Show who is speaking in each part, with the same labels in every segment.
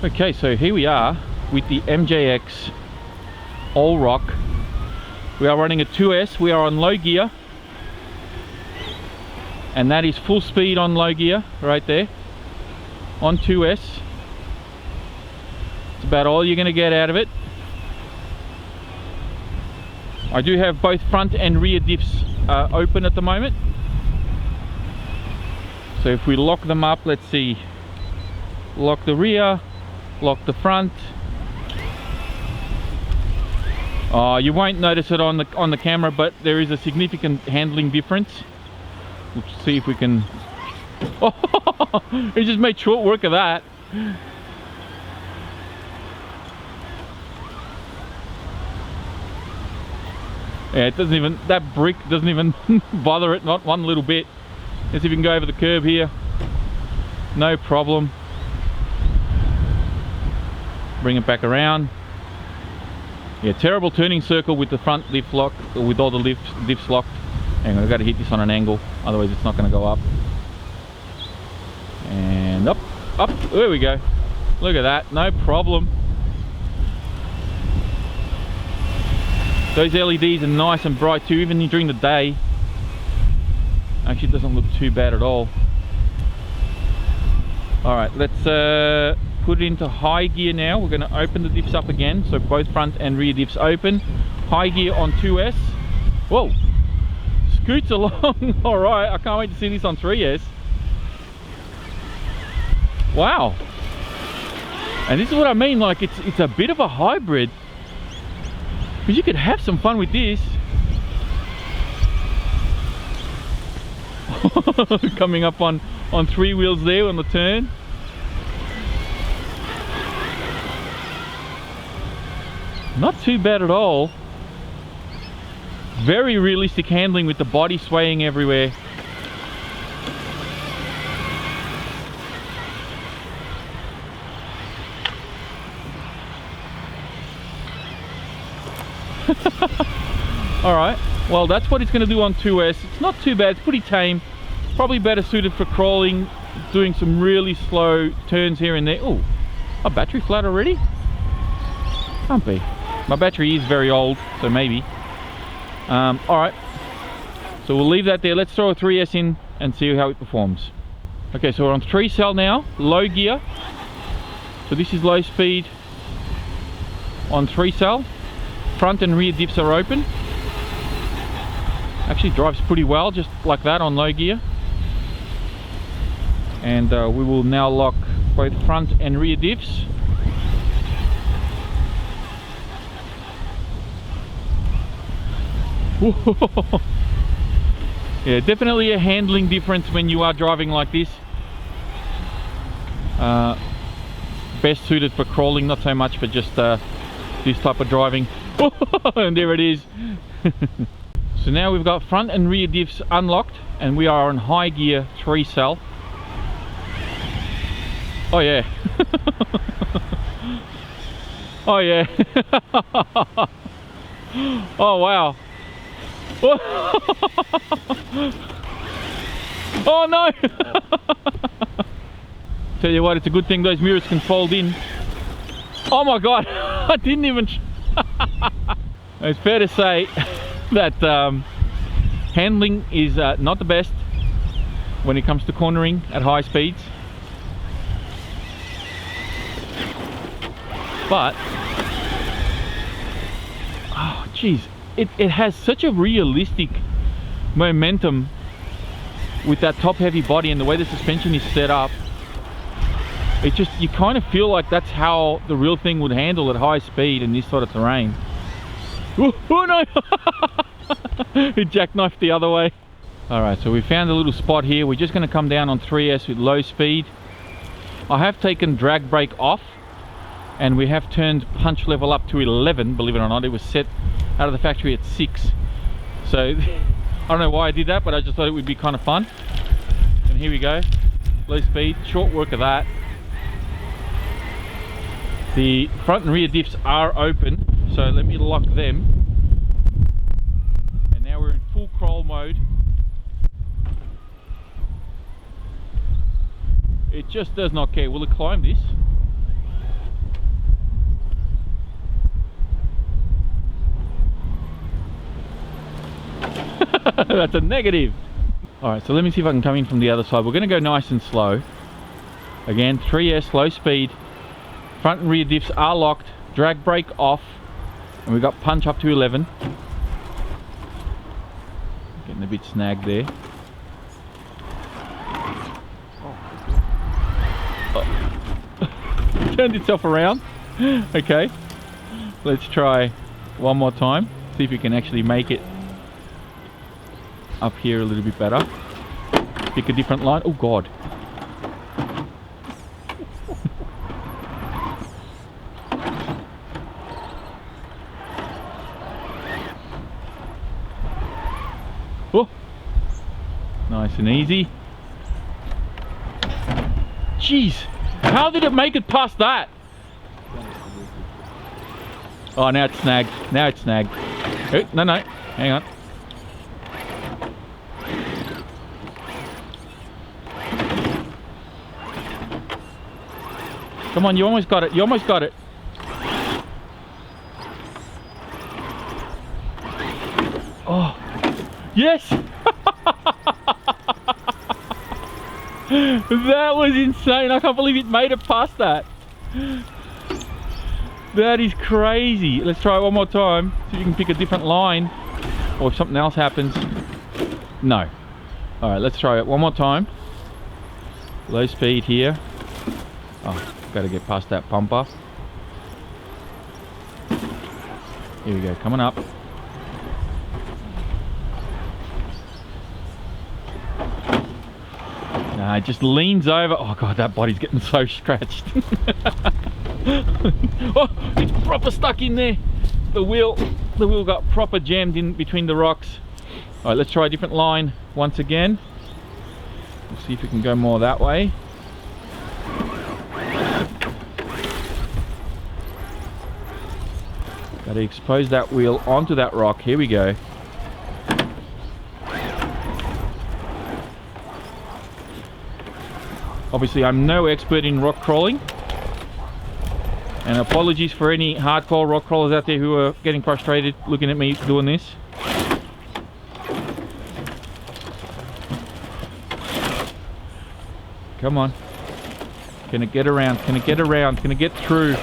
Speaker 1: Okay, so here we are with the MJX ALLROCK. We are running a 2S. We are on low gear, and that is full speed on low gear right there on 2S. It's about all you're going to get out of it. I do have both front and rear diffs open at the moment. So if we lock them up, let's see, lock the rear, lock the front. You won't notice it on the camera, but there is a significant handling difference. Let's see if we can. Oh, it just made short work of that. Yeah, it doesn't even, that brick doesn't even bother it, not one little bit. Let's see if we can go over the curb here. No problem. Bring it back around. Yeah, terrible turning circle with the front lift lock, with all the diffs locked. Hang on, I've got to hit this on an angle, otherwise it's not going to go up. And up, up, there we go. Look at that, no problem. Those LEDs are nice and bright too, even during the day. Actually, it doesn't look too bad at all. Alright, let's put it into high gear now. We're going to open the diffs up again, so both front and rear diffs open. High gear on 2S. Whoa! Scoots along. Alright, I can't wait to see this on 3S. Wow! And this is what I mean, like it's a bit of a hybrid. Because you could have some fun with this. Coming up on 3 wheels there on the turn. Not too bad at all. Very realistic handling with the body swaying everywhere. Alright, well that's what it's going to do on 2S. It's not too bad, it's pretty tame. Probably better suited for crawling, doing some really slow turns here and there. Oh, a battery flat already? Can't be. My battery is very old, so maybe. Alright, so we'll leave that there. Let's throw a 3S in and see how it performs. Okay, so we're on 3 cell now, low gear. So this is low speed on 3 cell. Front and rear diffs are open. Actually drives pretty well, just like that on low gear. And we will now lock both front and rear diffs. Yeah, definitely a handling difference when you are driving like this. Best suited for crawling, not so much for just this type of driving. And there it is. So now we've got front and rear diffs unlocked, and we are on high gear 3 cell. Oh yeah. Oh yeah. Oh wow. Oh no. Tell you what, it's a good thing those mirrors can fold in. Oh my god. I didn't even It's fair to say that handling is not the best when it comes to cornering at high speeds, but oh geez, it has such a realistic momentum with that top heavy body and the way the suspension is set up. It just, you kind of feel like that's how the real thing would handle at high speed in this sort of terrain. Oh no! It jackknifed the other way. Alright, so we found a little spot here. We're just going to come down on 3S with low speed. I have taken drag brake off, and we have turned punch level up to 11, believe it or not. It was set out of the factory at 6. So, I don't know why I did that, but I just thought it would be kind of fun. And here we go. Low speed, short work of that. The front and rear diffs are open, so let me lock them. And now we're in full crawl mode. It just does not care. Will it climb this? That's a negative. All right, so let me see if I can come in from the other side. We're going to go nice and slow. Again, 3S, low speed. Front and rear diffs are locked. Drag brake off. And we've got punch up to 11. Getting a bit snagged there. Oh. Turned itself around. Okay. Let's try one more time. See if we can actually make it up here a little bit better. Pick a different line. Oh God. Oh. Nice and easy. Jeez. How did it make it past that? Oh, now it's snagged. Now it's snagged. Oh, no, no. Hang on. Come on, you almost got it. You almost got it. Oh, yes! That was insane. I can't believe it made it past that. That is crazy. Let's try it one more time. See if you can pick a different line. Or if something else happens. No. Alright, let's try it one more time. Low speed here. Oh, gotta get past that bumper. Here we go, coming up. Nah, it just leans over. Oh God, that body's getting so scratched. Oh, it's proper stuck in there. The wheel got proper jammed in between the rocks. All right, let's try a different line once again. We'll see if we can go more that way. Got to expose that wheel onto that rock. Here we go. Obviously, I'm no expert in rock crawling. And apologies for any hardcore rock crawlers out there who are getting frustrated looking at me doing this. Come on. Can it get around? Can it get around? Can it get through?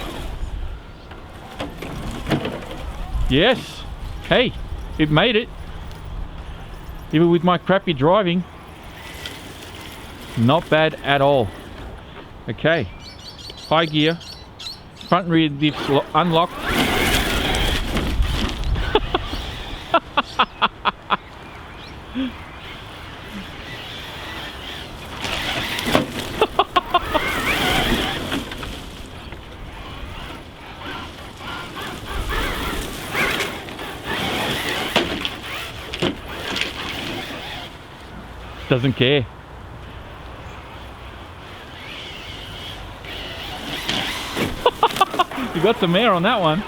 Speaker 1: Yes! Hey, it made it. Even with my crappy driving. Not bad at all. Okay. High gear. Front and rear diffs unlocked. Doesn't care. You got some air on that one.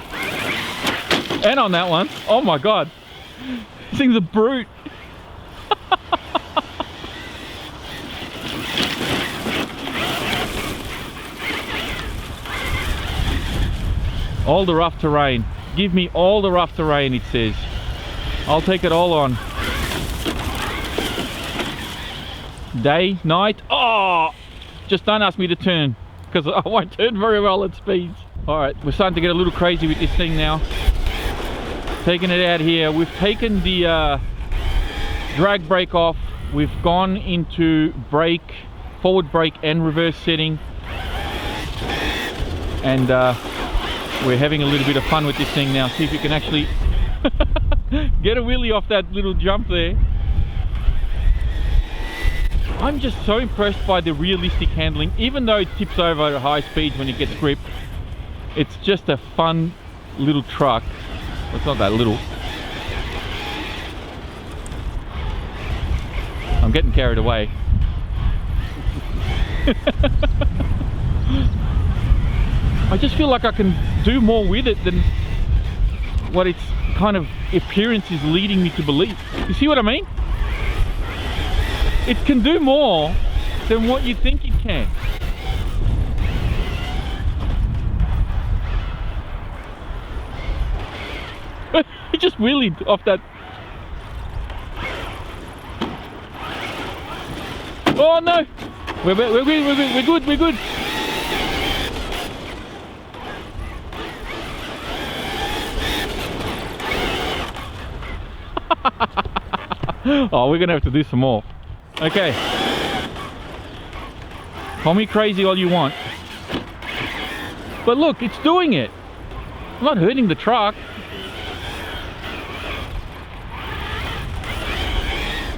Speaker 1: And on that one. Oh my God. This thing's a brute. All the rough terrain. Give me all the rough terrain, it says. I'll take it all on. Day, night. Oh! Just don't ask me to turn, because I won't turn very well at speeds. Alright, we're starting to get a little crazy with this thing now. Taking it out here. We've taken the drag brake off. We've gone into brake, forward brake and reverse setting. And we're having a little bit of fun with this thing now. See if you can actually get a wheelie off that little jump there. I'm just so impressed by the realistic handling. Even though it tips over at high speeds when it gets gripped, it's just a fun little truck. Well, it's not that little. I'm getting carried away. I just feel like I can do more with it than what its kind of appearance is leading me to believe. You see what I mean? It can do more than what you think it can. It just wheelied off that. Oh no! We're good. Oh, we're gonna have to do some more. Okay. Call me crazy all you want. But look, it's doing it. I'm not hurting the truck.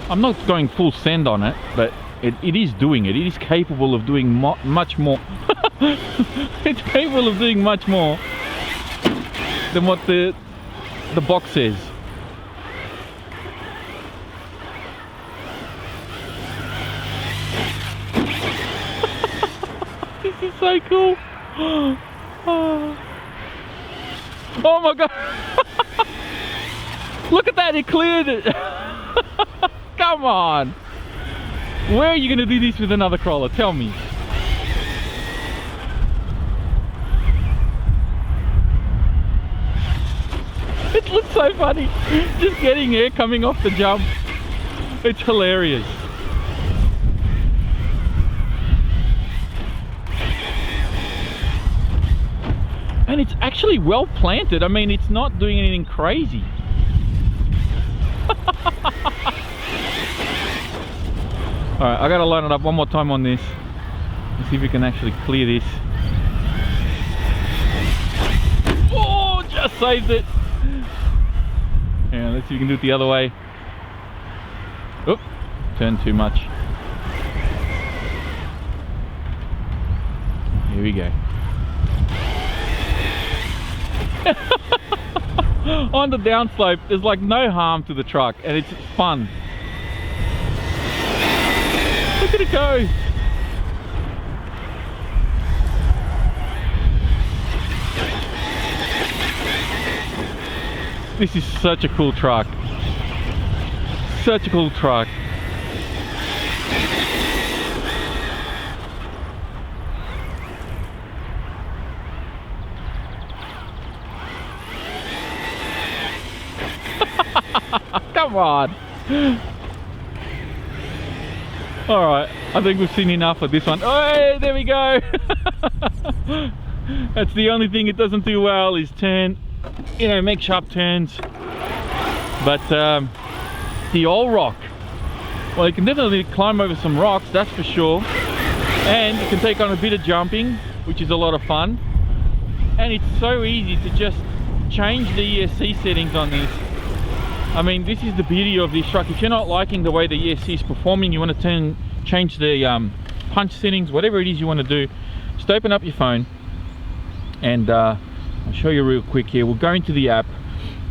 Speaker 1: I'm not going full send on it, but it is doing it. It is capable of doing much more. It's capable of doing much more than what the box says. This is so cool. Oh my god. Look at that, it cleared it. Come on. Where are you going to do this with another crawler? Tell me. It looks so funny. Just getting air coming off the jump. It's hilarious. And it's actually well planted. I mean, it's not doing anything crazy. Alright, I gotta line it up one more time on this. Let's see if we can actually clear this. Oh, just saved it. Yeah, let's see if we can do it the other way. Oop, turned too much. Here we go. On the downslope, there's like no harm to the truck and it's fun. Look at it go. This is such a cool truck. Such a cool truck. Come on. Alright, I think we've seen enough of this one. Oh, there we go. That's the only thing it doesn't do well is turn, you know, make sharp turns. But the ALLROCK, well, you can definitely climb over some rocks, that's for sure. And you can take on a bit of jumping, which is a lot of fun. And it's so easy to just change the ESC settings on this. I mean, this is the beauty of this truck. If you're not liking the way the ESC is performing, you want to change the punch settings, whatever it is you want to do, just open up your phone and I'll show you real quick here. We'll go into the app.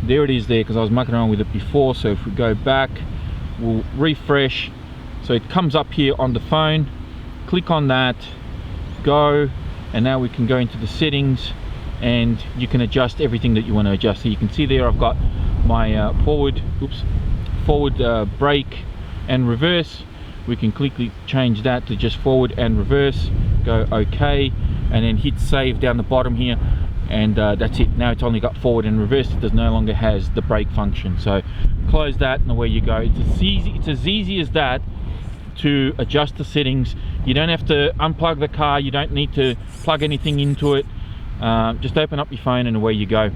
Speaker 1: There it is there, because I was mucking around with it before. So if we go back, we'll refresh. So it comes up here on the phone. Click on that, go, and now we can go into the settings and you can adjust everything that you want to adjust. So you can see there I've got my forward brake and reverse. We can quickly change that to just forward and reverse, go OK, and then hit save down the bottom here, and that's it. Now it's only got forward and reverse. It no longer has the brake function. So close that and away you go. It's as easy as that to adjust the settings. You don't have to unplug the car, you don't need to plug anything into it. Just open up your phone and away you go.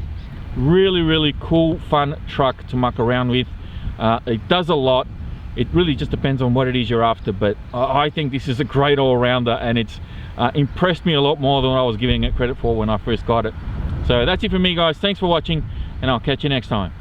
Speaker 1: Really cool, fun truck to muck around with. It does a lot. It really just depends on what it is you're after, but I think this is a great all-rounder, and it's impressed me a lot more than I was giving it credit for when I first got it. So that's it for me, guys. Thanks for watching, and I'll catch you next time.